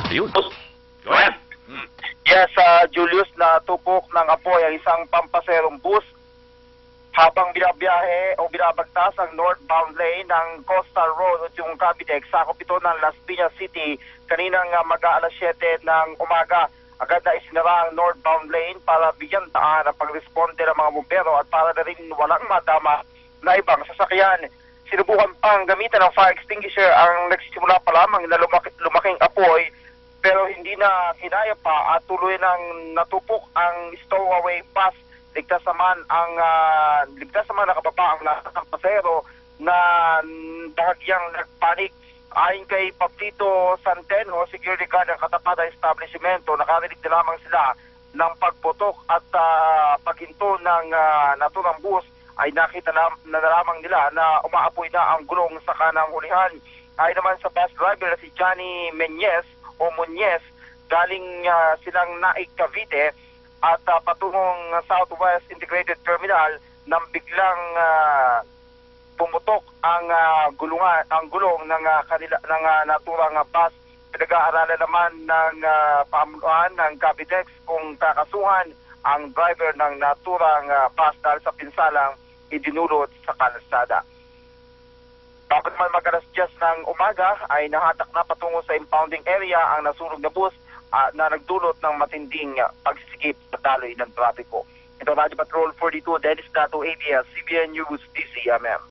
Ayun. Go ahead. Yes, Julius, na tupok ng apoy ang isang pampaserong bus habang binabiyahe o binabagtas ang northbound lane ng Coastal Road at yung Cavite. Sakop ito ng Las Piñas City kaninang mag-aalas 7 ng umaga. Agad na isinara ang northbound lane para bigyan daan ang pagresponde ng mga bumbero at para na rin walang madama na ibang sasakyan. Sinubukan pang gamitan ng fire extinguisher ang nagsisimula pa lamang na lumaking apoy pero hindi na kinaya pa at tuloy nang natupok ang stowaway bus. Ligtas naman nakababa ang lahat ng pasero na bahagyang nagpanik. Ayon kay Pablito Centeno, security guard ng katapat ng establishmento, nakarinig na lamang sila ng pagputok at paghinto ng naturang bus ay nakita na lamang nila na umaapoy na ang gulong sa kanang ulihan. Ayon naman sa bus driver na si Johnny Muñez, galing silang Naik, Cavite at patungong Southwest Integrated Terminal nang biglang pumutok ang gulong ng naturang bus. Pinag-aaralan naman ng pamunuan ng Cavitex kung kakasuhan ang driver ng naturang bus dahil sa pinsalang idinulot sa kalsada. Bago naman mag-alas 10 ng umaga ay nahatak na patungo sa impounding area ang nasunog na bus na nagdulot ng matinding pagsisikip sa daloy ng trapiko. Ito, Radio Patrol 42, Dennis Dato, ABS, CBN News, DCMM.